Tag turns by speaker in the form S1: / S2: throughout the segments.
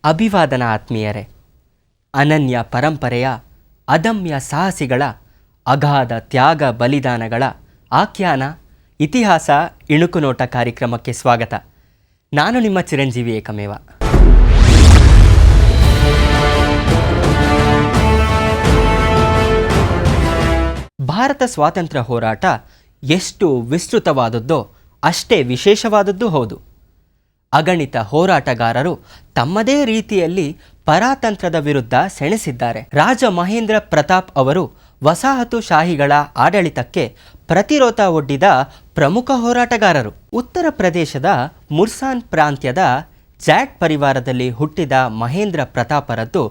S1: ಅಭಿವಾದನ ಆತ್ಮೀಯರೇ. ಅನನ್ಯ ಪರಂಪರೆಯ ಅದಮ್ಯ ಸಾಹಸಿಗಳ ಅಗಾಧ ತ್ಯಾಗ ಬಲಿದಾನಗಳ ಆಖ್ಯಾನ ಇತಿಹಾಸ ಇಣುಕುನೋಟ ಕಾರ್ಯಕ್ರಮಕ್ಕೆ ಸ್ವಾಗತ. ನಾನು ನಿಮ್ಮ ಚಿರಂಜೀವಿ ಏಕಮೇವ. ಭಾರತ ಸ್ವಾತಂತ್ರ್ಯ ಹೋರಾಟ ಎಷ್ಟು ವಿಸ್ತೃತವಾದದ್ದೋ ಅಷ್ಟೇ ವಿಶೇಷವಾದದ್ದು ಹೌದು. ಅಗಣಿತ ಹೋರಾಟಗಾರರು ತಮ್ಮದೇ ರೀತಿಯಲ್ಲಿ ಪರಾತಂತ್ರದ ವಿರುದ್ಧ ಸೆಣಸಿದ್ದಾರೆ. ರಾಜ ಮಹೇಂದ್ರ ಪ್ರತಾಪ್ ಅವರು ವಸಾಹತುಶಾಹಿಗಳ ಆಡಳಿತಕ್ಕೆ ಪ್ರತಿರೋಧ ಒಡ್ಡಿದ ಪ್ರಮುಖ ಹೋರಾಟಗಾರರು. ಉತ್ತರ ಪ್ರದೇಶದ ಮುರ್ಸಾನ್ ಪ್ರಾಂತ್ಯದ ಜಾಟ್ ಪರಿವಾರದಲ್ಲಿ ಹುಟ್ಟಿದ ಮಹೇಂದ್ರ ಪ್ರತಾಪರದ್ದು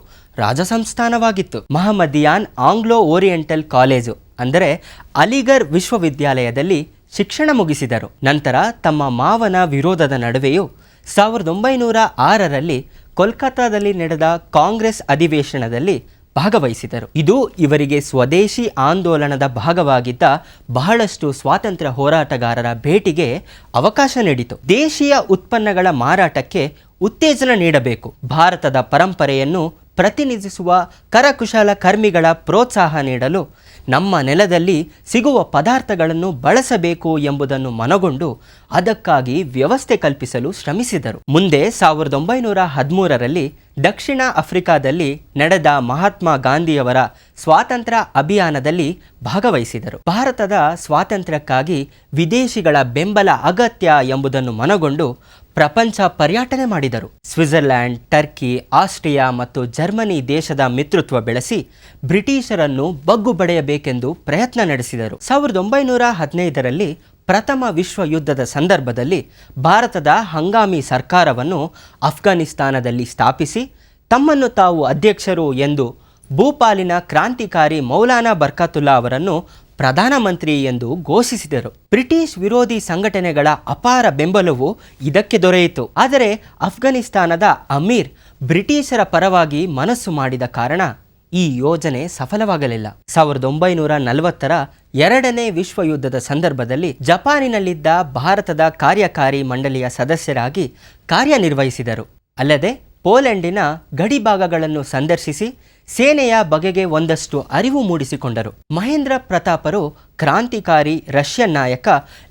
S1: ರಾಜಸಂಸ್ಥಾನವಾಗಿತ್ತು. ಮಹಮ್ಮದಿಯಾನ್ ಆಂಗ್ಲೋ ಓರಿಯೆಂಟಲ್ ಕಾಲೇಜು ಅಂದರೆ ಅಲಿಗರ್ ವಿಶ್ವವಿದ್ಯಾಲಯದಲ್ಲಿ ಶಿಕ್ಷಣ ಮುಗಿಸಿದರು. ನಂತರ ತಮ್ಮ ಮಾವನ ವಿರೋಧದ ನಡುವೆಯೂ 1906ರಲ್ಲಿ ಕೋಲ್ಕತ್ತಾದಲ್ಲಿ ನಡೆದ ಕಾಂಗ್ರೆಸ್ ಅಧಿವೇಶನದಲ್ಲಿ ಭಾಗವಹಿಸಿದರು. ಇದು ಇವರಿಗೆ ಸ್ವದೇಶಿ ಆಂದೋಲನದ ಭಾಗವಾಗಿದ್ದ ಬಹಳಷ್ಟು ಸ್ವಾತಂತ್ರ್ಯ ಹೋರಾಟಗಾರರ ಭೇಟಿಗೆ ಅವಕಾಶ ನೀಡಿತು. ದೇಶೀಯ ಉತ್ಪನ್ನಗಳ ಮಾರಾಟಕ್ಕೆ ಉತ್ತೇಜನ ನೀಡಬೇಕು, ಭಾರತದ ಪರಂಪರೆಯನ್ನು ಪ್ರತಿನಿಧಿಸುವ ಕರಕುಶಲ ಕರ್ಮಿಗಳ ಪ್ರೋತ್ಸಾಹ ನೀಡಲು ನಮ್ಮ ನೆಲದಲ್ಲಿ ಸಿಗುವ ಪದಾರ್ಥಗಳನ್ನು ಬಳಸಬೇಕು ಎಂಬುದನ್ನು ಮನಗೊಂಡು ಅದಕ್ಕಾಗಿ ವ್ಯವಸ್ಥೆ ಕಲ್ಪಿಸಲು ಶ್ರಮಿಸಿದರು. ಮುಂದೆ 1913ರಲ್ಲಿ ದಕ್ಷಿಣ ಆಫ್ರಿಕಾದಲ್ಲಿ ನಡೆದ ಮಹಾತ್ಮ ಗಾಂಧಿಯವರ ಸ್ವಾತಂತ್ರ್ಯ ಅಭಿಯಾನದಲ್ಲಿ ಭಾಗವಹಿಸಿದರು. ಭಾರತದ ಸ್ವಾತಂತ್ರ್ಯಕ್ಕಾಗಿ ವಿದೇಶಿಗಳ ಬೆಂಬಲ ಅಗತ್ಯ ಎಂಬುದನ್ನು ಮನಗೊಂಡು ಪ್ರಪಂಚ ಪರ್ಯಟನೆ ಮಾಡಿದರು. ಸ್ವಿಟ್ಜರ್ಲ್ಯಾಂಡ್, ಟರ್ಕಿ, ಆಸ್ಟ್ರಿಯಾ ಮತ್ತು ಜರ್ಮನಿ ದೇಶದ ಮಿತ್ರತ್ವ ಬೆಳೆಸಿ ಬ್ರಿಟಿಷರನ್ನು ಬಗ್ಗು ಬಡಿಯಬೇಕೆಂದು ಪ್ರಯತ್ನ ನಡೆಸಿದರು. 1915ರಲ್ಲಿ ಪ್ರಥಮ ವಿಶ್ವ ಯುದ್ಧದ ಸಂದರ್ಭದಲ್ಲಿ ಭಾರತದ ಹಂಗಾಮಿ ಸರ್ಕಾರವನ್ನು ಅಫ್ಘಾನಿಸ್ತಾನದಲ್ಲಿ ಸ್ಥಾಪಿಸಿ ತಮ್ಮನ್ನು ತಾವು ಅಧ್ಯಕ್ಷರು ಎಂದು ಭೂಪಾಲಿನ ಕ್ರಾಂತಿಕಾರಿ ಮೌಲಾನಾ ಬರ್ಕತುಲ್ಲಾ ಅವರನ್ನು ಪ್ರಧಾನಮಂತ್ರಿ ಎಂದು ಘೋಷಿಸಿದರು. ಬ್ರಿಟಿಷ್ ವಿರೋಧಿ ಸಂಘಟನೆಗಳ ಅಪಾರ ಬೆಂಬಲವು ಇದಕ್ಕೆ ದೊರೆಯಿತು. ಆದರೆ ಅಫ್ಘಾನಿಸ್ತಾನದ ಅಮೀರ್ ಬ್ರಿಟಿಷರ ಪರವಾಗಿ ಮನಸ್ಸು ಮಾಡಿದ ಕಾರಣ ಈ ಯೋಜನೆ ಸಫಲವಾಗಲಿಲ್ಲ. 1940ರ ಎರಡನೇ ವಿಶ್ವ ಯುದ್ಧದ ಸಂದರ್ಭದಲ್ಲಿ ಜಪಾನಿನಲ್ಲಿದ್ದ ಭಾರತದ ಕಾರ್ಯಕಾರಿ ಮಂಡಳಿಯ ಸದಸ್ಯರಾಗಿ ಕಾರ್ಯನಿರ್ವಹಿಸಿದರು. ಅಲ್ಲದೆ ಪೋಲೆಂಡಿನ ಗಡಿ ಭಾಗಗಳನ್ನು ಸಂದರ್ಶಿಸಿ ಸೇನೆಯ ಬಗೆಗೆ ಒಂದಷ್ಟು ಅರಿವು ಮೂಡಿಸಿಕೊಂಡರು. ಮಹೇಂದ್ರ ಪ್ರತಾಪರು ಕ್ರಾಂತಿಕಾರಿ ರಷ್ಯನ್ ನಾಯಕ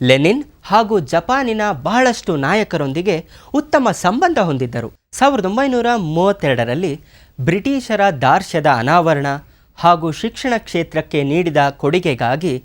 S1: ಲೆನಿನ್ ಹಾಗೂ ಜಪಾನಿನ ಬಹಳಷ್ಟು ನಾಯಕರೊಂದಿಗೆ ಉತ್ತಮ ಸಂಬಂಧ ಹೊಂದಿದ್ದರು. 1932ರಲ್ಲಿ ಬ್ರಿಟಿಷರ ದಾರ್ಷ್ಯದ ಅನಾವರಣ ಹಾಗೂ ಶಿಕ್ಷಣ ಕ್ಷೇತ್ರಕ್ಕೆ ನೀಡಿದ ಕೊಡುಗೆಗಾಗಿ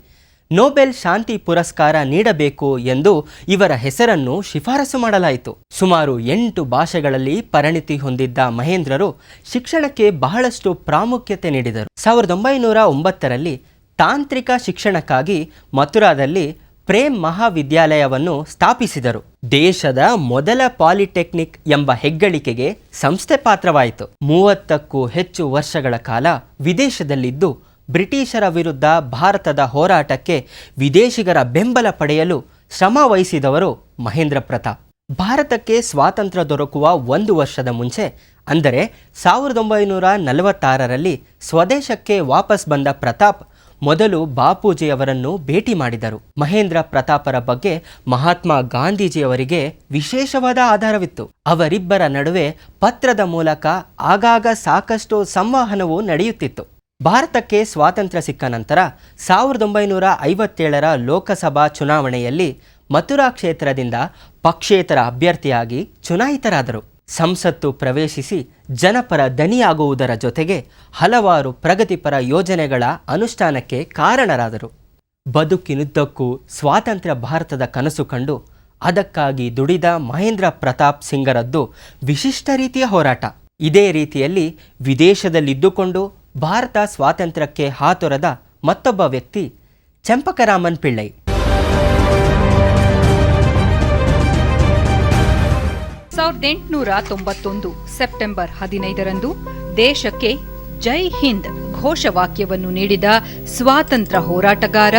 S1: ನೊಬೆಲ್ ಶಾಂತಿ ಪುರಸ್ಕಾರ ನೀಡಬೇಕು ಎಂದು ಇವರ ಹೆಸರನ್ನು ಶಿಫಾರಸು ಮಾಡಲಾಯಿತು. ಸುಮಾರು 8 ಭಾಷೆಗಳಲ್ಲಿ ಪರಿಣಿತಿ ಹೊಂದಿದ್ದ ಮಹೇಂದ್ರರು ಶಿಕ್ಷಣಕ್ಕೆ ಬಹಳಷ್ಟು ಪ್ರಾಮುಖ್ಯತೆ ನೀಡಿದರು. 1909ರಲ್ಲಿ ತಾಂತ್ರಿಕ ಶಿಕ್ಷಣಕ್ಕಾಗಿ ಮಥುರಾದಲ್ಲಿ ಪ್ರೇಮ್ ಮಹಾವಿದ್ಯಾಲಯವನ್ನು ಸ್ಥಾಪಿಸಿದರು. ದೇಶದ ಮೊದಲ ಪಾಲಿಟೆಕ್ನಿಕ್ ಎಂಬ ಹೆಗ್ಗಳಿಕೆಗೆ ಸಂಸ್ಥೆ ಪಾತ್ರವಾಯಿತು. 30ಕ್ಕೂ ಹೆಚ್ಚು ವರ್ಷಗಳ ಕಾಲ ವಿದೇಶದಲ್ಲಿದ್ದು ಬ್ರಿಟಿಷರ ವಿರುದ್ಧ ಭಾರತದ ಹೋರಾಟಕ್ಕೆ ವಿದೇಶಿಗರ ಬೆಂಬಲ ಪಡೆಯಲು ಶ್ರಮ ವಹಿಸಿದವರು ಮಹೇಂದ್ರ ಪ್ರತಾಪ್. ಭಾರತಕ್ಕೆ ಸ್ವಾತಂತ್ರ್ಯ ದೊರಕುವ 1 ವರ್ಷದ ಮುಂಚೆ ಅಂದರೆ 1946ರಲ್ಲಿ ಸ್ವದೇಶಕ್ಕೆ ವಾಪಸ್ ಬಂದ ಪ್ರತಾಪ್ ಮೊದಲು ಬಾಪೂಜಿಯವರನ್ನು ಭೇಟಿ ಮಾಡಿದರು. ಮಹೇಂದ್ರ ಪ್ರತಾಪರ ಬಗ್ಗೆ ಮಹಾತ್ಮ ಗಾಂಧೀಜಿಯವರಿಗೆ ವಿಶೇಷವಾದ ಆಧಾರವಿತ್ತು. ಅವರಿಬ್ಬರ ನಡುವೆ ಪತ್ರದ ಮೂಲಕ ಆಗಾಗ ಸಾಕಷ್ಟು ಸಂವಹನವೂ ನಡೆಯುತ್ತಿತ್ತು. ಭಾರತಕ್ಕೆ ಸ್ವಾತಂತ್ರ್ಯ ಸಿಕ್ಕ ನಂತರ 1957ರ ಲೋಕಸಭಾ ಚುನಾವಣೆಯಲ್ಲಿ ಮಥುರಾ ಕ್ಷೇತ್ರದಿಂದ ಪಕ್ಷೇತರ ಅಭ್ಯರ್ಥಿಯಾಗಿ ಚುನಾಯಿತರಾದರು. ಸಂಸತ್ತು ಪ್ರವೇಶಿಸಿ ಜನಪರ ದನಿಯಾಗುವುದರ ಜೊತೆಗೆ ಹಲವಾರು ಪ್ರಗತಿಪರ ಯೋಜನೆಗಳ ಅನುಷ್ಠಾನಕ್ಕೆ ಕಾರಣರಾದರು. ಬದುಕಿನುದ್ದಕ್ಕೂ ಸ್ವಾತಂತ್ರ್ಯ ಭಾರತದ ಕನಸು ಕಂಡು ಅದಕ್ಕಾಗಿ ದುಡಿದ ಮಹೇಂದ್ರ ಪ್ರತಾಪ್ ಸಿಂಗರದ್ದು ವಿಶಿಷ್ಟ ರೀತಿಯ ಹೋರಾಟ. ಇದೇ ರೀತಿಯಲ್ಲಿ ವಿದೇಶದಲ್ಲಿದ್ದುಕೊಂಡು ಭಾರತ ಸ್ವಾತಂತ್ರ್ಯಕ್ಕೆ ಹಾತೊರೆದ ಮತ್ತೊಬ್ಬ ವ್ಯಕ್ತಿ ಚಂಪಕರಾಮನ್ ಪಿಳ್ಳೈ.
S2: 1891 ಸೆಪ್ಟೆಂಬರ್ 15ರಂದು ದೇಶಕ್ಕೆ ಜೈ ಹಿಂದ್ ಘೋಷವಾಕ್ಯವನ್ನು ನೀಡಿದ ಸ್ವಾತಂತ್ರ್ಯ ಹೋರಾಟಗಾರ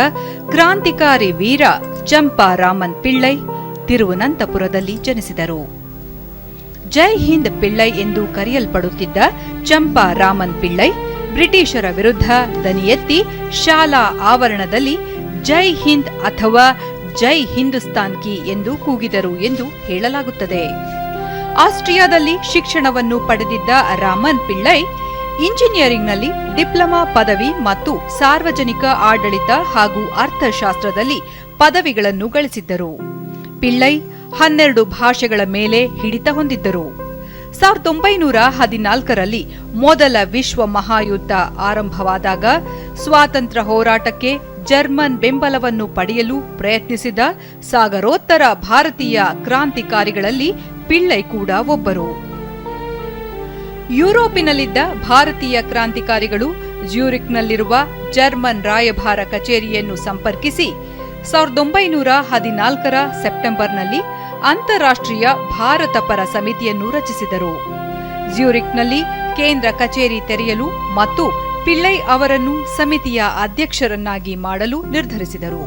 S2: ಕ್ರಾಂತಿಕಾರಿ ವೀರ ಚಂಪಾರಾಮನ್ ಪಿಳ್ಳೈ ತಿರುವನಂತಪುರದಲ್ಲಿ ಜನಿಸಿದರು. ಜೈ ಹಿಂದ್ ಪಿಳ್ಳೈ ಎಂದು ಕರೆಯಲ್ಪಡುತ್ತಿದ್ದ ಚಂಪಾರಾಮನ್ ಪಿಳ್ಳೈ ಬ್ರಿಟಿಷರ ವಿರುದ್ಧ ದನಿ ಎತ್ತಿ ಶಾಲಾ ಆವರಣದಲ್ಲಿ ಜೈ ಹಿಂದ್ ಅಥವಾ ಜೈ ಹಿಂದೂಸ್ತಾನ್ ಕಿ ಎಂದು ಕೂಗಿದರು ಎಂದು ಹೇಳಲಾಗುತ್ತದೆ. ಆಸ್ಟ್ರಿಯಾದಲ್ಲಿ ಶಿಕ್ಷಣವನ್ನು ಪಡೆದಿದ್ದ ರಾಮನ್ ಪಿಳ್ಳೈ ಇಂಜಿನಿಯರಿಂಗ್ನಲ್ಲಿ ಡಿಪ್ಲೊಮಾ ಪದವಿ ಮತ್ತು ಸಾರ್ವಜನಿಕ ಆಡಳಿತ ಹಾಗೂ ಅರ್ಥಶಾಸ್ತ್ರದಲ್ಲಿ ಪದವಿಗಳನ್ನು ಗಳಿಸಿದ್ದರು. ಪಿಳ್ಳೈ 12 ಭಾಷೆಗಳ ಮೇಲೆ ಹಿಡಿತ ಹೊಂದಿದ್ದರು. 1914ರಲ್ಲಿ ಮೊದಲ ವಿಶ್ವ ಮಹಾಯುದ್ಧ ಆರಂಭವಾದಾಗ ಸ್ವಾತಂತ್ರ್ಯ ಹೋರಾಟಕ್ಕೆ ಜರ್ಮನ್ ಬೆಂಬಲವನ್ನು ಪಡೆಯಲು ಪ್ರಯತ್ನಿಸಿದ ಸಾಗರೋತ್ತರ ಭಾರತೀಯ ಕ್ರಾಂತಿಕಾರಿಗಳಲ್ಲಿ ಪಿಳ್ಳೈ ಕೂಡ ಒಬ್ಬರು. ಯುರೋಪಿನಲ್ಲಿದ್ದ ಭಾರತೀಯ ಕ್ರಾಂತಿಕಾರಿಗಳು ಜ್ಯೂರಿಕ್ನಲ್ಲಿರುವ ಜರ್ಮನ್ ರಾಯಭಾರ ಕಚೇರಿಯನ್ನು ಸಂಪರ್ಕಿಸಿ 1914ರ ಸೆಪ್ಟೆಂಬರ್ನಲ್ಲಿ ಅಂತಾರಾಷ್ಟ್ರೀಯ ಭಾರತ ಪರ ಸಮಿತಿಯನ್ನು ರಚಿಸಿದರು. ಜ್ಯೂರಿಕ್ನಲ್ಲಿ ಕೇಂದ್ರ ಕಚೇರಿ ತೆರೆಯಲು ಮತ್ತು ಪಿಳ್ಳೈ ಅವರನ್ನು ಸಮಿತಿಯ ಅಧ್ಯಕ್ಷರನ್ನಾಗಿ ಮಾಡಲು ನಿರ್ಧರಿಸಿದರು.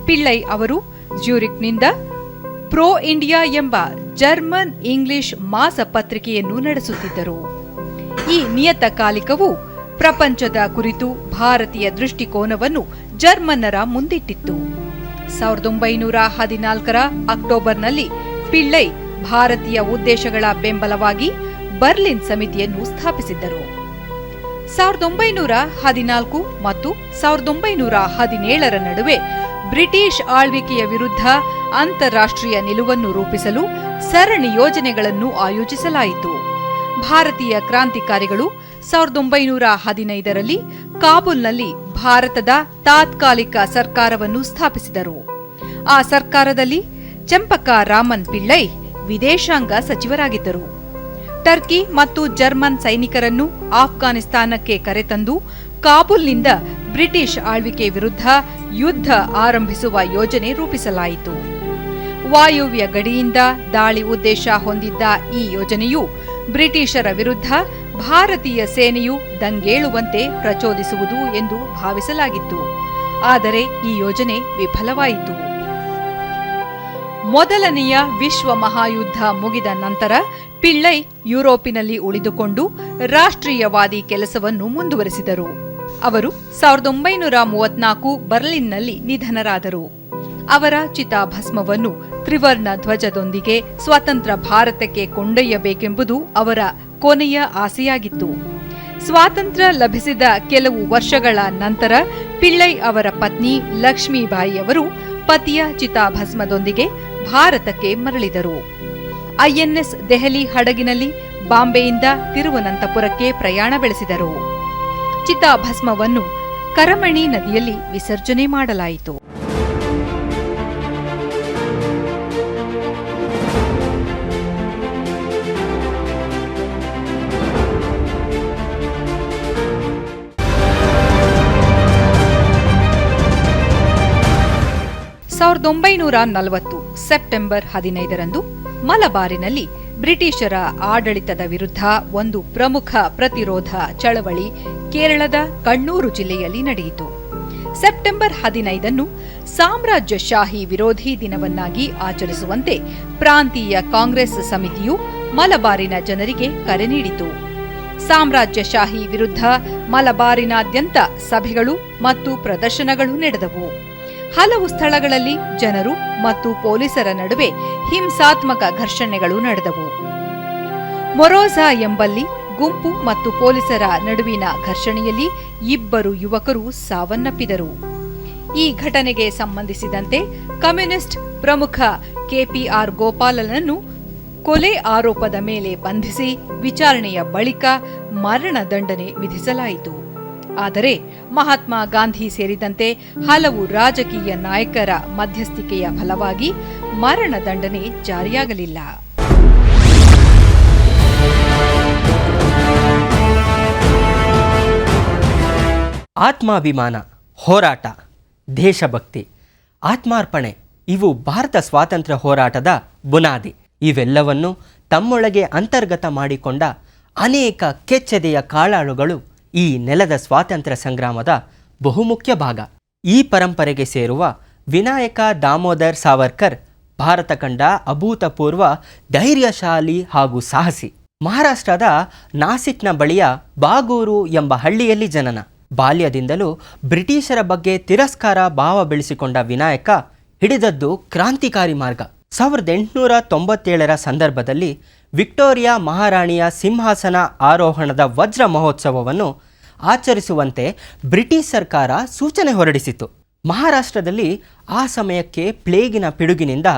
S2: ಪಿಳ್ಳೈ ಅವರು ಜ್ಯೂರಿಕ್ನಿಂದ ಪ್ರೋ ಇಂಡಿಯಾ ಎಂಬ ಜರ್ಮನ್ ಇಂಗ್ಲಿಷ್ ಮಾಸಪತ್ರಿಕೆಯನ್ನು ನಡೆಸುತ್ತಿದ್ದರು. ಈ ನಿಯತಕಾಲಿಕವು ಪ್ರಪಂಚದ ಕುರಿತು ಭಾರತೀಯ ದೃಷ್ಟಿಕೋನವನ್ನು ಜರ್ಮನ್ನರ ಮುಂದಿಟ್ಟಿತ್ತು. 1914ರ ಅಕ್ಟೋಬರ್ನಲ್ಲಿ ಪಿಳ್ಳೈ ಭಾರತೀಯ ಉದ್ದೇಶಗಳ ಬೆಂಬಲವಾಗಿ ಬರ್ಲಿನ್ ಸಮಿತಿಯನ್ನು ಸ್ಥಾಪಿಸಿದ್ದರು. 1914 ಮತ್ತು 1917ರ ನಡುವೆ ಬ್ರಿಟಿಷ್ ಆಳ್ವಿಕೆಯ ವಿರುದ್ಧ ಅಂತಾರಾಷ್ಟ್ರೀಯ ನಿಲುವನ್ನು ರೂಪಿಸಲು ಸರಣಿ ಯೋಜನೆಗಳನ್ನು ಆಯೋಜಿಸಲಾಯಿತು. ಭಾರತೀಯ ಕ್ರಾಂತಿಕಾರಿಗಳು 1915ರಲ್ಲಿ ಕಾಬೂಲ್ನಲ್ಲಿ ಭಾರತದ ತಾತ್ಕಾಲಿಕ ಸರ್ಕಾರವನ್ನು ಸ್ಥಾಪಿಸಿದರು. ಆ ಸರ್ಕಾರದಲ್ಲಿ ಚಂಪಕಾ ರಾಮನ್ ಪಿಳ್ಳೈ ವಿದೇಶಾಂಗ ಸಚಿವರಾಗಿದ್ದರು. ಟರ್ಕಿ ಮತ್ತು ಜರ್ಮನ್ ಸೈನಿಕರನ್ನು ಆಫ್ಘಾನಿಸ್ತಾನಕ್ಕೆ ಕರೆತಂದು ಕಾಬೂಲ್ನಿಂದ ಬ್ರಿಟಿಷ್ ಆಳ್ವಿಕೆ ವಿರುದ್ಧ ಯುದ್ಧ ಆರಂಭಿಸುವ ಯೋಜನೆ ರೂಪಿಸಲಾಯಿತು. ವಾಯುವ್ಯ ಗಡಿಯಿಂದ ದಾಳಿ ಉದ್ದೇಶ ಹೊಂದಿದ್ದ ಈ ಯೋಜನೆಯು ಬ್ರಿಟಿಷರ ವಿರುದ್ಧ ಭಾರತೀಯ ಸೇನೆಯು ದಂಗೇಳುವಂತೆ ಪ್ರಚೋದಿಸುವುದು ಎಂದು ಭಾವಿಸಲಾಗಿತ್ತು. ಆದರೆ ಈ ಯೋಜನೆ ವಿಫಲವಾಯಿತು. ಮೊದಲನೆಯ ವಿಶ್ವ ಮಹಾಯುದ್ಧ ಮುಗಿದ ನಂತರ ಪಿಳ್ಳೈ ಯುರೋಪಿನಲ್ಲಿ ಉಳಿದುಕೊಂಡು ರಾಷ್ಟ್ರೀಯವಾದಿ ಕೆಲಸವನ್ನು ಮುಂದುವರೆಸಿದರು. ಅವರು 1934 ಬರ್ಲಿನ್ನಲ್ಲಿ ನಿಧನರಾದರು. ಅವರ ಚಿತಾಭಸ್ಮವನ್ನು ತ್ರಿವರ್ಣ ಧ್ವಜದೊಂದಿಗೆ ಸ್ವತಂತ್ರ ಭಾರತಕ್ಕೆ ಕೊಂಡೊಯ್ಯಬೇಕೆಂಬುದು ಅವರ ಕೊನೆಯ ಆಸೆಯಾಗಿತ್ತು. ಸ್ವಾತಂತ್ರ್ಯ ಲಭಿಸಿದ ಕೆಲವು ವರ್ಷಗಳ ನಂತರ ಪಿಳ್ಳೈ ಅವರ ಪತ್ನಿ ಲಕ್ಷ್ಮೀಬಾಯಿಯವರು ಪತಿಯ ಚಿತಾಭಸ್ಮದೊಂದಿಗೆ ಭಾರತಕ್ಕೆ ಮರಳಿದರು. ಐಎನ್ಎಸ್ ದೆಹಲಿ ಹಡಗಿನಲ್ಲಿ ಬಾಂಬೆಯಿಂದ ತಿರುವನಂತಪುರಕ್ಕೆ ಪ್ರಯಾಣ ಬೆಳೆಸಿದರು. ಚಿತಾಭಸ್ಮವನ್ನು ಕರಮಣಿ ನದಿಯಲ್ಲಿ ವಿಸರ್ಜನೆ ಮಾಡಲಾಯಿತು. ಸೆಪ್ಟೆಂಬರ್ 15ರಂದು ಮಲಬಾರಿನಲ್ಲಿ ಬ್ರಿಟಿಷರ ಆಡಳಿತದ ವಿರುದ್ಧ ಒಂದು ಪ್ರಮುಖ ಪ್ರತಿರೋಧ ಚಳವಳಿ ಕೇರಳದ ಕಣ್ಣೂರು ಜಿಲ್ಲೆಯಲ್ಲಿ ನಡೆಯಿತು. ಸೆಪ್ಟೆಂಬರ್ 15ನ್ನು ಸಾಮ್ರಾಜ್ಯಶಾಹಿ ವಿರೋಧಿ ದಿನವನ್ನಾಗಿ ಆಚರಿಸುವಂತೆ ಪ್ರಾಂತೀಯ ಕಾಂಗ್ರೆಸ್ ಸಮಿತಿಯು ಮಲಬಾರಿನ ಜನರಿಗೆ ಕರೆ ನೀಡಿತು. ಸಾಮ್ರಾಜ್ಯಶಾಹಿ ವಿರುದ್ಧ ಮಲಬಾರಿನಾದ್ಯಂತ ಸಭೆಗಳು ಮತ್ತು ಪ್ರದರ್ಶನಗಳು ನಡೆದವು. ಹಲವು ಸ್ಥಳಗಳಲ್ಲಿ ಜನರು ಮತ್ತು ಪೊಲೀಸರ ನಡುವೆ ಹಿಂಸಾತ್ಮಕ ಘರ್ಷಣೆಗಳು ನಡೆದವು. ಮೊರೋಜಾ ಎಂಬಲ್ಲಿ ಗುಂಪು ಮತ್ತು ಪೊಲೀಸರ ನಡುವಿನ ಘರ್ಷಣೆಯಲ್ಲಿ 2 ಯುವಕರು ಸಾವನ್ನಪ್ಪಿದರು. ಈ ಘಟನೆಗೆ ಸಂಬಂಧಿಸಿದಂತೆ ಕಮ್ಯುನಿಸ್ಟ್ ಪ್ರಮುಖ ಕೆಪಿಆರ್ ಗೋಪಾಲನನ್ನು ಕೊಲೆ ಆರೋಪದ ಮೇಲೆ ಬಂಧಿಸಿ ವಿಚಾರಣೆಯ ಬಳಿಕ ಮರಣದಂಡನೆ ವಿಧಿಸಲಾಯಿತು. ಆದರೆ ಮಹಾತ್ಮ ಗಾಂಧಿ ಸೇರಿದಂತೆ ಹಲವು ರಾಜಕೀಯ ನಾಯಕರ ಮಧ್ಯಸ್ಥಿಕೆಯ ಫಲವಾಗಿ ಮರಣದಂಡನೆ ಜಾರಿಯಾಗಲಿಲ್ಲ.
S1: ಆತ್ಮಾಭಿಮಾನ, ಹೋರಾಟ, ದೇಶಭಕ್ತಿ, ಆತ್ಮಾರ್ಪಣೆ ಇವು ಭಾರತ ಸ್ವಾತಂತ್ರ್ಯ ಹೋರಾಟದ ಬುನಾದಿ. ಇವೆಲ್ಲವನ್ನು ತಮ್ಮೊಳಗೆ ಅಂತರ್ಗತ ಮಾಡಿಕೊಂಡ ಅನೇಕ ಕೆಚ್ಚೆದೆಯ ಕಾಳಾಳುಗಳು ಈ ನೆಲದ ಸ್ವಾತಂತ್ರ್ಯ ಸಂಗ್ರಾಮದ ಬಹುಮುಖ್ಯ ಭಾಗ. ಈ ಪರಂಪರೆಗೆ ಸೇರುವ ವಿನಾಯಕ ದಾಮೋದರ್ ಸಾವರ್ಕರ್ ಭಾರತ ಕಂಡ ಅಭೂತಪೂರ್ವ ಧೈರ್ಯಶಾಲಿ ಹಾಗೂ ಸಾಹಸಿ. ಮಹಾರಾಷ್ಟ್ರದ ನಾಸಿಕ್ನ ಬಳಿಯ ಬಾಗೂರು ಎಂಬ ಹಳ್ಳಿಯಲ್ಲಿ ಜನನ. ಬಾಲ್ಯದಿಂದಲೂ ಬ್ರಿಟಿಷರ ಬಗ್ಗೆ ತಿರಸ್ಕಾರ ಭಾವ ಬೆಳೆಸಿಕೊಂಡ ವಿನಾಯಕ ಹಿಡಿದದ್ದು ಕ್ರಾಂತಿಕಾರಿ ಮಾರ್ಗ. 1897ರ ಸಂದರ್ಭದಲ್ಲಿ ವಿಕ್ಟೋರಿಯಾ ಮಹಾರಾಣಿಯ ಸಿಂಹಾಸನ ಆರೋಹಣದ ವಜ್ರ ಮಹೋತ್ಸವವನ್ನು ಆಚರಿಸುವಂತೆ ಬ್ರಿಟಿಷ್ ಸರ್ಕಾರ ಸೂಚನೆ ಹೊರಡಿಸಿತು. ಮಹಾರಾಷ್ಟ್ರದಲ್ಲಿ ಆ ಸಮಯಕ್ಕೆ ಪ್ಲೇಗಿನ ಪಿಡುಗಿನಿಂದ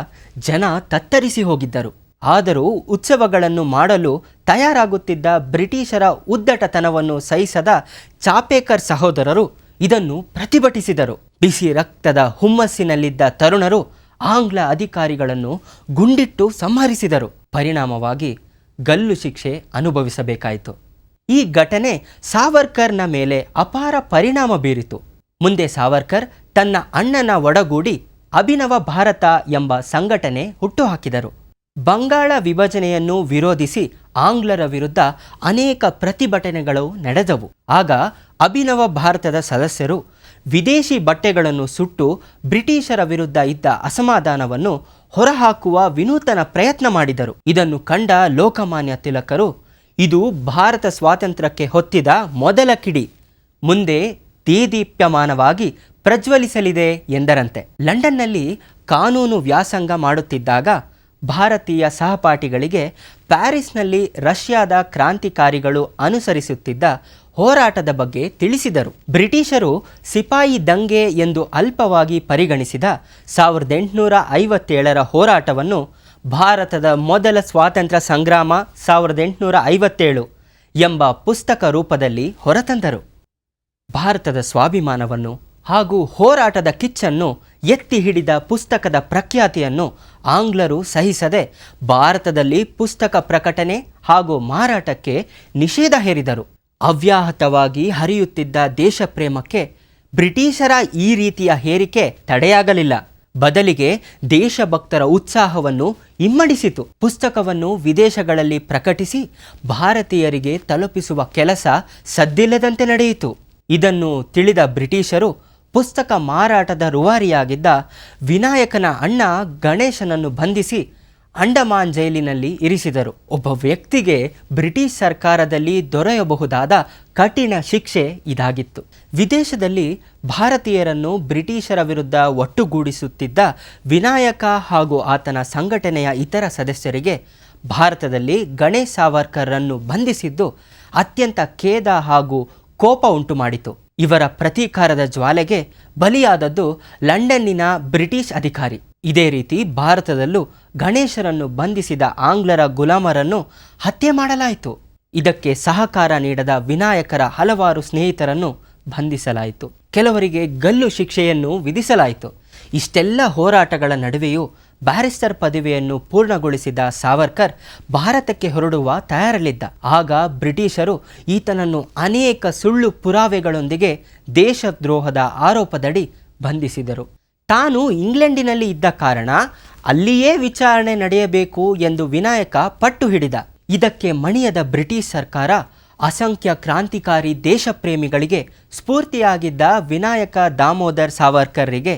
S1: ಜನ ತತ್ತರಿಸಿ ಹೋಗಿದ್ದರು. ಆದರೂ ಉತ್ಸವಗಳನ್ನು ಮಾಡಲು ತಯಾರಾಗುತ್ತಿದ್ದ ಬ್ರಿಟಿಷರ ಉದ್ದಟತನವನ್ನು ಸಹಿಸದ ಚಾಪೇಕರ್ ಸಹೋದರರು ಇದನ್ನು ಪ್ರತಿಭಟಿಸಿದರು. ಬಿಸಿ ರಕ್ತದ ಹುಮ್ಮಸ್ಸಿನಲ್ಲಿದ್ದ ತರುಣರು ಆಂಗ್ಲ ಅಧಿಕಾರಿಗಳನ್ನು ಗುಂಡಿಟ್ಟು ಸಂಹರಿಸಿದರು. ಪರಿಣಾಮವಾಗಿ ಗಲ್ಲು ಶಿಕ್ಷೆ ಅನುಭವಿಸಬೇಕಾಯಿತು. ಈ ಘಟನೆ ಸಾವರ್ಕರ್ನ ಮೇಲೆ ಅಪಾರ ಪರಿಣಾಮ ಬೀರಿತು. ಮುಂದೆ ಸಾವರ್ಕರ್ ತನ್ನ ಅಣ್ಣನ ಒಡಗೂಡಿ ಅಭಿನವ ಭಾರತ ಎಂಬ ಸಂಘಟನೆ ಹುಟ್ಟುಹಾಕಿದರು. ಬಂಗಾಳ ವಿಭಜನೆಯನ್ನು ವಿರೋಧಿಸಿ ಆಂಗ್ಲರ ವಿರುದ್ಧ ಅನೇಕ ಪ್ರತಿಭಟನೆಗಳು ನಡೆದವು. ಆಗ ಅಭಿನವ ಭಾರತದ ಸದಸ್ಯರು ವಿದೇಶಿ ಬಟ್ಟೆಗಳನ್ನು ಸುಟ್ಟು ಬ್ರಿಟಿಷರ ವಿರುದ್ಧ ಇದ್ದ ಅಸಮಾಧಾನವನ್ನು ಹೊರಹಾಕುವ ವಿನೂತನ ಪ್ರಯತ್ನ ಮಾಡಿದರು. ಇದನ್ನು ಕಂಡ ಲೋಕಮಾನ್ಯ ತಿಲಕರು, ಇದು ಭಾರತ ಸ್ವಾತಂತ್ರ್ಯಕ್ಕೆ ಹೊತ್ತಿದ ಮೊದಲ ಕಿಡಿ, ಮುಂದೆ ದೇದೀಪ್ಯಮಾನವಾಗಿ ಪ್ರಜ್ವಲಿಸಲಿದೆ ಎಂದರಂತೆ. ಲಂಡನ್ನಲ್ಲಿ ಕಾನೂನು ವ್ಯಾಸಂಗ ಮಾಡುತ್ತಿದ್ದಾಗ ಭಾರತೀಯ ಸಹಪಾಠಿಗಳಿಗೆ ಪ್ಯಾರಿಸ್ನಲ್ಲಿ ರಷ್ಯಾದ ಕ್ರಾಂತಿಕಾರಿಗಳು ಅನುಸರಿಸುತ್ತಿದ್ದ ಹೋರಾಟದ ಬಗ್ಗೆ ತಿಳಿಸಿದರು. ಬ್ರಿಟಿಷರು ಸಿಪಾಯಿ ದಂಗೆ ಎಂದು ಅಲ್ಪವಾಗಿ ಪರಿಗಣಿಸಿದ 1857ರ ಹೋರಾಟವನ್ನು ಭಾರತದ ಮೊದಲ ಸ್ವಾತಂತ್ರ್ಯ ಸಂಗ್ರಾಮ 1857 ಎಂಬ ಪುಸ್ತಕ ರೂಪದಲ್ಲಿ ಹೊರತಂದರು. ಭಾರತದ ಸ್ವಾಭಿಮಾನವನ್ನು ಹಾಗೂ ಹೋರಾಟದ ಕಿಚ್ಚನ್ನು ಎತ್ತಿ ಹಿಡಿದ ಪುಸ್ತಕದ ಪ್ರಖ್ಯಾತಿಯನ್ನು ಆಂಗ್ಲರು ಸಹಿಸದೆ ಭಾರತದಲ್ಲಿ ಪುಸ್ತಕ ಪ್ರಕಟಣೆ ಹಾಗೂ ಮಾರಾಟಕ್ಕೆ ನಿಷೇಧ ಹೇರಿದರು. ಅವ್ಯಾಹತವಾಗಿ ಹರಿಯುತ್ತಿದ್ದ ದೇಶಪ್ರೇಮಕ್ಕೆ ಬ್ರಿಟಿಷರ ಈ ರೀತಿಯ ಹೇರಿಕೆ ತಡೆಯಾಗಲಿಲ್ಲ. ಬದಲಿಗೆ ದೇಶಭಕ್ತರ ಉತ್ಸಾಹವನ್ನು ಇಮ್ಮಡಿಸಿತು. ಪುಸ್ತಕವನ್ನು ವಿದೇಶಗಳಲ್ಲಿ ಪ್ರಕಟಿಸಿ ಭಾರತೀಯರಿಗೆ ತಲುಪಿಸುವ ಕೆಲಸ ಸದ್ದಿಲ್ಲದಂತೆ ನಡೆಯಿತು. ಇದನ್ನು ತಿಳಿದ ಬ್ರಿಟಿಷರು ಪುಸ್ತಕ ಮಾರಾಟದ ರೂವಾರಿಯಾಗಿದ್ದ ವಿನಾಯಕನ ಅಣ್ಣ ಗಣೇಶನನ್ನು ಬಂಧಿಸಿ ಅಂಡಮಾನ್ ಜೈಲಿನಲ್ಲಿ ಇರಿಸಿದರು. ಒಬ್ಬ ವ್ಯಕ್ತಿಗೆ ಬ್ರಿಟಿಷ್ ಸರ್ಕಾರದಲ್ಲಿ ದೊರೆಯಬಹುದಾದ ಕಠಿಣ ಶಿಕ್ಷೆ ಇದಾಗಿತ್ತು. ವಿದೇಶದಲ್ಲಿ ಭಾರತೀಯರನ್ನು ಬ್ರಿಟಿಷರ ವಿರುದ್ಧ ಒಟ್ಟುಗೂಡಿಸುತ್ತಿದ್ದ ವಿನಾಯಕ ಹಾಗೂ ಆತನ ಸಂಘಟನೆಯ ಇತರ ಸದಸ್ಯರಿಗೆ ಭಾರತದಲ್ಲಿ ಗಣೇಶ್ ಸಾವರ್ಕರ್ರನ್ನು ಬಂಧಿಸಿದ್ದು ಅತ್ಯಂತ ಖೇದ ಹಾಗೂ ಕೋಪ ಉಂಟು ಮಾಡಿತು. ಇವರ ಪ್ರತೀಕಾರದ ಜ್ವಾಲೆಗೆ ಬಲಿಯಾದದ್ದು ಲಂಡನ್ನಿನ ಬ್ರಿಟಿಷ್ ಅಧಿಕಾರಿ. ಇದೇ ರೀತಿ ಭಾರತದಲ್ಲೂ ಗಣೇಶರನ್ನು ಬಂಧಿಸಿದ ಆಂಗ್ಲರ ಗುಲಾಮರನ್ನು ಹತ್ಯೆ ಮಾಡಲಾಯಿತು. ಇದಕ್ಕೆ ಸಹಕಾರ ನೀಡದ ವಿನಾಯಕರ ಹಲವಾರು ಸ್ನೇಹಿತರನ್ನು ಬಂಧಿಸಲಾಯಿತು. ಕೆಲವರಿಗೆ ಗಲ್ಲು ಶಿಕ್ಷೆಯನ್ನು ವಿಧಿಸಲಾಯಿತು. ಇಷ್ಟೆಲ್ಲ ಹೋರಾಟಗಳ ನಡುವೆಯೂ ಬ್ಯಾರಿಸ್ಟರ್ ಪದವಿಯನ್ನು ಪೂರ್ಣಗೊಳಿಸಿದ ಸಾವರ್ಕರ್ ಭಾರತಕ್ಕೆ ಹೊರಡುವ ತಯಾರಲ್ಲಿದ್ದ. ಆಗ ಬ್ರಿಟಿಷರು ಈತನನ್ನು ಅನೇಕ ಸುಳ್ಳು ಪುರಾವೆಗಳೊಂದಿಗೆ ದೇಶದ್ರೋಹದ ಆರೋಪದಡಿ ಬಂಧಿಸಿದರು. ತಾನು ಇಂಗ್ಲೆಂಡಿನಲ್ಲಿ ಇದ್ದ ಕಾರಣ ಅಲ್ಲಿಯೇ ವಿಚಾರಣೆ ನಡೆಯಬೇಕು ಎಂದು ವಿನಾಯಕ ಪಟ್ಟು ಹಿಡಿದ. ಇದಕ್ಕೆ ಮಣಿಯದ ಬ್ರಿಟಿಷ್ ಸರ್ಕಾರ ಅಸಂಖ್ಯ ಕ್ರಾಂತಿಕಾರಿ ದೇಶಪ್ರೇಮಿಗಳಿಗೆ ಸ್ಫೂರ್ತಿಯಾಗಿದ್ದ ವಿನಾಯಕ ದಾಮೋದರ್ ಸಾವರ್ಕರ್ರಿಗೆ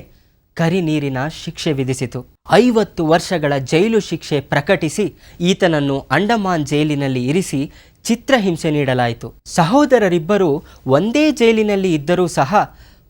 S1: ಕರಿನೀರಿನ ಶಿಕ್ಷೆ ವಿಧಿಸಿತು. 50 ವರ್ಷಗಳ ಜೈಲು ಶಿಕ್ಷೆ ಪ್ರಕಟಿಸಿ ಈತನನ್ನು ಅಂಡಮಾನ್ ಜೈಲಿನಲ್ಲಿ ಇರಿಸಿ ಚಿತ್ರಹಿಂಸೆ ನೀಡಲಾಯಿತು. ಸಹೋದರರಿಬ್ಬರು ಒಂದೇ ಜೈಲಿನಲ್ಲಿ ಇದ್ದರೂ ಸಹ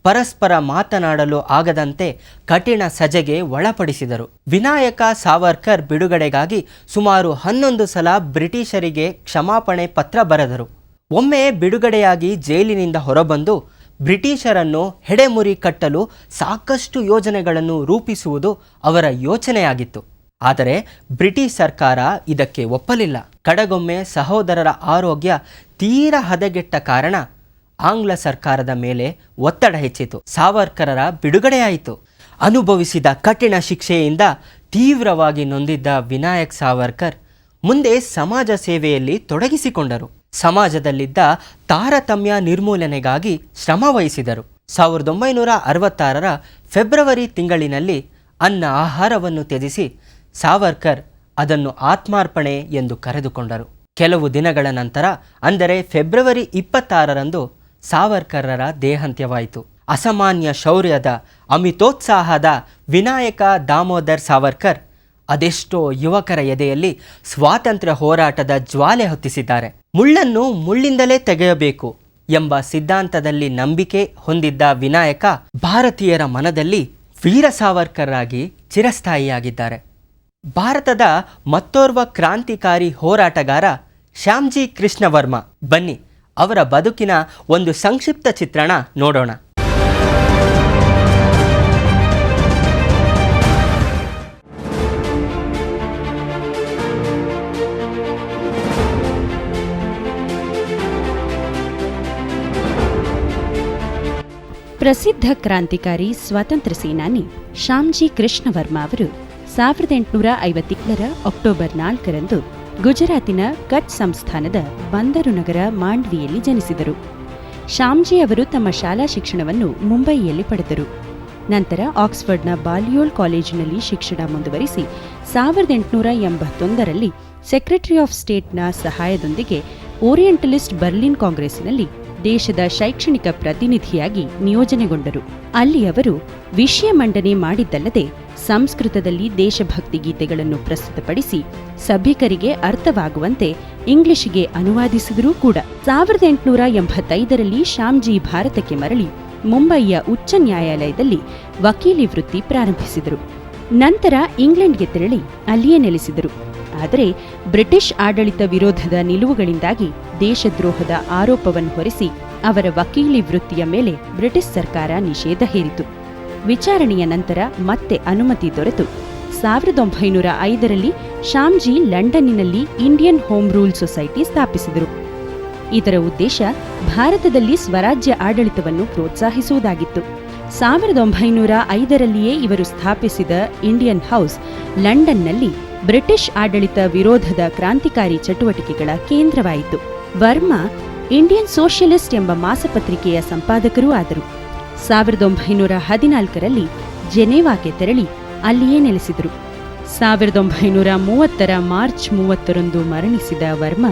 S1: ಪರಸ್ಪರ ಮಾತನಾಡಲು ಆಗದಂತೆ ಕಠಿಣ ಸಜೆಗೆ ಒಳಪಡಿಸಿದರು. ವಿನಾಯಕ ಸಾವರ್ಕರ್ ಬಿಡುಗಡೆಗಾಗಿ ಸುಮಾರು 11 ಸಲ ಬ್ರಿಟಿಷರಿಗೆ ಕ್ಷಮಾಪಣೆ ಪತ್ರ ಬರೆದರು. ಒಮ್ಮೆ ಬಿಡುಗಡೆಯಾಗಿ ಜೈಲಿನಿಂದ ಹೊರಬಂದು ಬ್ರಿಟಿಷರನ್ನು ಹೆಡೆಮುರಿ ಕಟ್ಟಲು ಸಾಕಷ್ಟು ಯೋಜನೆಗಳನ್ನು ರೂಪಿಸುವುದು ಅವರ ಯೋಚನೆಯಾಗಿತ್ತು. ಆದರೆ ಬ್ರಿಟಿಷ್ ಸರ್ಕಾರ ಇದಕ್ಕೆ ಒಪ್ಪಲಿಲ್ಲ. ಕಡೆಗೊಮ್ಮೆ ಸಹೋದರರ ಆರೋಗ್ಯ ತೀರ ಹದಗೆಟ್ಟ ಕಾರಣ ಆಂಗ್ಲ ಸರ್ಕಾರದ ಮೇಲೆ ಒತ್ತಡ ಹೆಚ್ಚಿತು. ಸಾವರ್ಕರರ ಬಿಡುಗಡೆಯಾಯಿತು. ಅನುಭವಿಸಿದ ಕಠಿಣ ಶಿಕ್ಷೆಯಿಂದ ತೀವ್ರವಾಗಿ ನೊಂದಿದ್ದ ವಿನಾಯಕ್ ಸಾವರ್ಕರ್ ಮುಂದೆ ಸಮಾಜ ಸೇವೆಯಲ್ಲಿ ತೊಡಗಿಸಿಕೊಂಡರು. ಸಮಾಜದಲ್ಲಿದ್ದ ತಾರತಮ್ಯ ನಿರ್ಮೂಲನೆಗಾಗಿ ಶ್ರಮ ವಹಿಸಿದರು. 1966ರ ಫೆಬ್ರವರಿ ತಿಂಗಳಿನಲ್ಲಿ ಅನ್ನ ಆಹಾರವನ್ನು ತ್ಯಜಿಸಿ ಸಾವರ್ಕರ್ ಅದನ್ನು ಆತ್ಮಾರ್ಪಣೆ ಎಂದು ಕರೆದುಕೊಂಡರು. ಕೆಲವು ದಿನಗಳ ನಂತರ ಅಂದರೆ ಫೆಬ್ರವರಿ 26ರಂದು ಸಾವರ್ಕರರ ದೇಹಾಂತ್ಯವಾಯಿತು. ಅಸಾಮಾನ್ಯ ಶೌರ್ಯದ ಅಮಿತೋತ್ಸಾಹದ ವಿನಾಯಕ ದಾಮೋದರ್ ಸಾವರ್ಕರ್ ಅದೆಷ್ಟೋ ಯುವಕರ ಎದೆಯಲ್ಲಿ ಸ್ವಾತಂತ್ರ್ಯ ಹೋರಾಟದ ಜ್ವಾಲೆ ಹೊತ್ತಿಸಿದ್ದಾರೆ. ಮುಳ್ಳನ್ನು ಮುಳ್ಳಿಂದಲೇ ತೆಗೆಯಬೇಕು ಎಂಬ ಸಿದ್ಧಾಂತದಲ್ಲಿ ನಂಬಿಕೆ ಹೊಂದಿದ್ದ ವಿನಾಯಕ ಭಾರತೀಯರ ಮನದಲ್ಲಿ ವೀರ ಸಾವರ್ಕರ್ ಆಗಿ ಚಿರಸ್ಥಾಯಿಯಾಗಿದ್ದಾರೆ. ಭಾರತದ ಮತ್ತೋರ್ವ ಕ್ರಾಂತಿಕಾರಿ ಹೋರಾಟಗಾರ ಶ್ಯಾಮ್ಜಿ ಕೃಷ್ಣ ವರ್ಮ. ಬನ್ನಿ ಅವರ ಬದುಕಿನ ಒಂದು ಸಂಕ್ಷಿಪ್ತ ಚಿತ್ರಣ ನೋಡೋಣ.
S3: ಪ್ರಸಿದ್ಧ ಕ್ರಾಂತಿಕಾರಿ ಸ್ವಾತಂತ್ರ್ಯ ಸೇನಾನಿ ಶ್ಯಾಮ್ಜಿ ಕೃಷ್ಣ ವರ್ಮ ಅವರು 1857 ಅಕ್ಟೋಬರ್ 4ರಂದು ಗುಜರಾತಿನ ಕಚ್ ಸಂಸ್ಥಾನದ ಬಂದರು ನಗರ ಮಾಂಡ್ವಿಯಲ್ಲಿ ಜನಿಸಿದರು. ಶ್ಯಾಮ್ಜಿ ಅವರು ತಮ್ಮ ಶಾಲಾ ಶಿಕ್ಷಣವನ್ನು ಮುಂಬಯಿಯಲ್ಲಿ ಪಡೆದರು. ನಂತರ ಆಕ್ಸ್ಫರ್ಡ್ನ ಬಾಲಿಯೋಲ್ ಕಾಲೇಜಿನಲ್ಲಿ ಶಿಕ್ಷಣ ಮುಂದುವರಿಸಿ 1881ರಲ್ಲಿ ಸೆಕ್ರೆಟರಿ ಆಫ್ ಸ್ಟೇಟ್ನ ಸಹಾಯದೊಂದಿಗೆ ಓರಿಯೆಂಟಲಿಸ್ಟ್ ಬರ್ಲಿನ್ ಕಾಂಗ್ರೆಸ್ಸಿನಲ್ಲಿ ದೇಶದ ಶೈಕ್ಷಣಿಕ ಪ್ರತಿನಿಧಿಯಾಗಿ ನಿಯೋಜನೆಗೊಂಡರು. ಅಲ್ಲಿ ಅವರು ವಿಷಯ ಮಂಡನೆ ಮಾಡಿದ್ದಲ್ಲದೆ ಸಂಸ್ಕೃತದಲ್ಲಿ ದೇಶಭಕ್ತಿ ಗೀತೆಗಳನ್ನು ಪ್ರಸ್ತುತಪಡಿಸಿ ಸಭಿಕರಿಗೆ ಅರ್ಥವಾಗುವಂತೆ ಇಂಗ್ಲಿಷಿಗೆ ಅನುವಾದಿಸಿದರೂ ಕೂಡ. 1885ರಲ್ಲಿ ಶ್ಯಾಮ್ಜಿ ಭಾರತಕ್ಕೆ ಮರಳಿ ಮುಂಬಯಿಯ ಉಚ್ಚ ನ್ಯಾಯಾಲಯದಲ್ಲಿ ವಕೀಲಿ ವೃತ್ತಿ ಪ್ರಾರಂಭಿಸಿದರು. ನಂತರ ಇಂಗ್ಲೆಂಡ್ಗೆ ತೆರಳಿ ಅಲ್ಲಿಯೇ ನೆಲೆಸಿದರು. ಆದರೆ ಬ್ರಿಟಿಷ್ ಆಡಳಿತ ವಿರೋಧದ ನಿಲುವುಗಳಿಂದಾಗಿ ದೇಶದ್ರೋಹದ ಆರೋಪವನ್ನು ಹೊರಿಸಿ ಅವರ ವಕೀಲಿ ವೃತ್ತಿಯ ಮೇಲೆ ಬ್ರಿಟಿಷ್ ಸರ್ಕಾರ ನಿಷೇಧ ಹೇರಿತು. ವಿಚಾರಣೆಯ ನಂತರ ಮತ್ತೆ ಅನುಮತಿ ದೊರೆತು 1905ರಲ್ಲಿ ಶ್ಯಾಮ್ಜಿ ಲಂಡನ್ನಿನಲ್ಲಿ ಇಂಡಿಯನ್ ಹೋಮ್ ರೂಲ್ ಸೊಸೈಟಿ ಸ್ಥಾಪಿಸಿದರು. ಇದರ ಉದ್ದೇಶ ಭಾರತದಲ್ಲಿ ಸ್ವರಾಜ್ಯ ಆಡಳಿತವನ್ನು ಪ್ರೋತ್ಸಾಹಿಸುವುದಾಗಿತ್ತು. 1905ರಲ್ಲಿಯೇ ಇವರು ಸ್ಥಾಪಿಸಿದ ಇಂಡಿಯನ್ ಹೌಸ್ ಲಂಡನ್ನಲ್ಲಿ ಬ್ರಿಟಿಷ್ ಆಡಳಿತ ವಿರೋಧದ ಕ್ರಾಂತಿಕಾರಿ ಚಟುವಟಿಕೆಗಳ ಕೇಂದ್ರವಾಯಿತು. ವರ್ಮಾ ಇಂಡಿಯನ್ ಸೋಷಿಯಲಿಸ್ಟ್ ಎಂಬ ಮಾಸಪತ್ರಿಕೆಯ ಸಂಪಾದಕರೂ ಆದರು. 1914ರಲ್ಲಿ ಜೆನೆವಾಕ್ಕೆ ತೆರಳಿ ಅಲ್ಲಿಯೇ ನೆಲೆಸಿದರು. 1930ರ ಮಾರ್ಚ್ 30ರಂದು ಮರಣಿಸಿದ ವರ್ಮಾ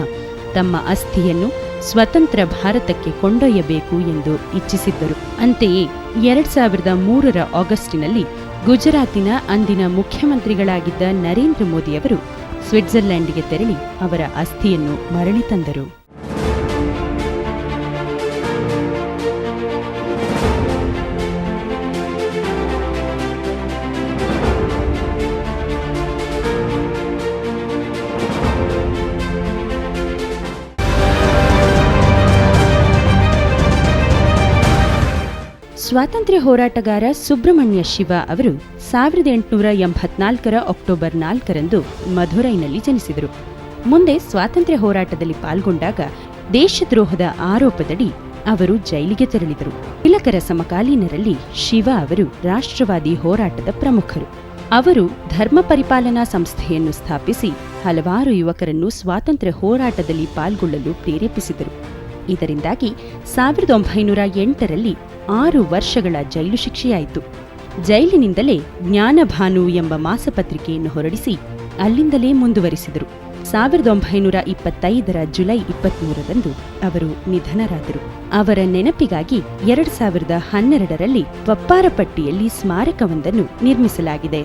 S3: ತಮ್ಮ ಅಸ್ಥಿಯನ್ನು ಸ್ವತಂತ್ರ ಭಾರತಕ್ಕೆ ಕೊಂಡೊಯ್ಯಬೇಕು ಎಂದು ಇಚ್ಛಿಸಿದ್ದರು. ಅಂತೆಯೇ 2003ರ ಆಗಸ್ಟಿನಲ್ಲಿ ಗುಜರಾತಿನ ಅಂದಿನ ಮುಖ್ಯಮಂತ್ರಿಗಳಾಗಿದ್ದ ನರೇಂದ್ರ ಮೋದಿಯವರು ಸ್ವಿಟ್ಜರ್ಲೆಂಡ್ಗೆ ತೆರಳಿ ಅವರ ಅಸ್ಥಿಯನ್ನು ಮರಳಿ ತಂದರು. ಸ್ವಾತಂತ್ರ್ಯ ಹೋರಾಟಗಾರ ಸುಬ್ರಹ್ಮಣ್ಯ ಶಿವ ಅವರು 1884ರ ಅಕ್ಟೋಬರ್ 4ರಂದು ಮಧುರೈನಲ್ಲಿ ಜನಿಸಿದರು. ಮುಂದೆ ಸ್ವಾತಂತ್ರ್ಯ ಹೋರಾಟದಲ್ಲಿ ಪಾಲ್ಗೊಂಡಾಗ ದೇಶದ್ರೋಹದ ಆರೋಪದಡಿ ಅವರು ಜೈಲಿಗೆ ತೆರಳಿದರು. ತಿಲಕರ ಸಮಕಾಲೀನರಲ್ಲಿ ಶಿವ ಅವರು ರಾಷ್ಟ್ರವಾದಿ ಹೋರಾಟದ ಪ್ರಮುಖರು. ಅವರು ಧರ್ಮ ಪರಿಪಾಲನಾ ಸಂಸ್ಥೆಯನ್ನು ಸ್ಥಾಪಿಸಿ ಹಲವಾರು ಯುವಕರನ್ನು ಸ್ವಾತಂತ್ರ್ಯ ಹೋರಾಟದಲ್ಲಿ ಪಾಲ್ಗೊಳ್ಳಲು ಪ್ರೇರೇಪಿಸಿದರು. ಇದರಿಂದಾಗಿ 1908ರಲ್ಲಿ 6 ವರ್ಷಗಳ ಜೈಲು ಶಿಕ್ಷೆಯಾಯಿತು. ಜೈಲಿನಿಂದಲೇ ಜ್ಞಾನಭಾನು ಎಂಬ ಮಾಸಪತ್ರಿಕೆಯನ್ನು ಹೊರಡಿಸಿ ಅಲ್ಲಿಂದಲೇ ಮುಂದುವರಿಸಿದರು. 1925ರ ಜುಲೈ 23ರಂದು ಅವರು ನಿಧನರಾದರು. ಅವರ ನೆನಪಿಗಾಗಿ 2012ರಲ್ಲಿ ವಪ್ಪಾರಪಟ್ಟಿಯಲ್ಲಿ ಸ್ಮಾರಕವೊಂದನ್ನು ನಿರ್ಮಿಸಲಾಗಿದೆ.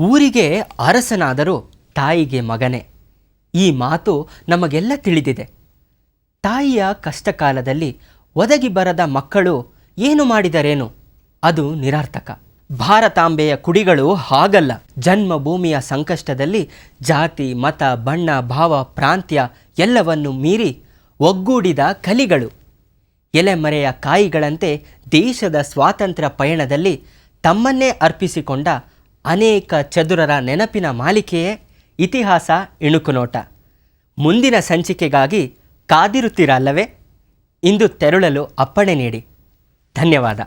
S1: ಊರಿಗೆ ಅರಸನಾದರೂ ತಾಯಿಗೆ ಮಗನೇ. ಈ ಮಾತು ನಮಗೆಲ್ಲ ತಿಳಿದಿದೆ. ತಾಯಿಯ ಕಷ್ಟಕಾಲದಲ್ಲಿ ಒದಗಿ ಬರದ ಮಕ್ಕಳು ಏನು ಮಾಡಿದರೇನು, ಅದು ನಿರರ್ಥಕ. ಭಾರತಾಂಬೆಯ ಕುಡಿಗಳು ಹಾಗಲ್ಲ. ಜನ್ಮಭೂಮಿಯ ಸಂಕಷ್ಟದಲ್ಲಿ ಜಾತಿ, ಮತ, ಬಣ್ಣ, ಭಾವ, ಪ್ರಾಂತ್ಯ ಎಲ್ಲವನ್ನು ಮೀರಿ ಒಗ್ಗೂಡಿದ ಕಲಿಗಳು. ಎಲೆಮರೆಯ ಕಾಯಿಗಳಂತೆ ದೇಶದ ಸ್ವಾತಂತ್ರ್ಯ ಪಯಣದಲ್ಲಿ ತಮ್ಮನ್ನೇ ಅರ್ಪಿಸಿಕೊಂಡ ಅನೇಕ ಚದುರರ ನೆನಪಿನ ಮಾಲಿಕೆಯೇ ಇತಿಹಾಸ ಇಣುಕುನೋಟ. ಮುಂದಿನ ಸಂಚಿಕೆಗಾಗಿ ಕಾದಿರುತ್ತೀರಲ್ಲವೇ? ಇಂದು ತೆರಳಲು ಅಪ್ಪಣೆ ನೀಡಿ. ಧನ್ಯವಾದ.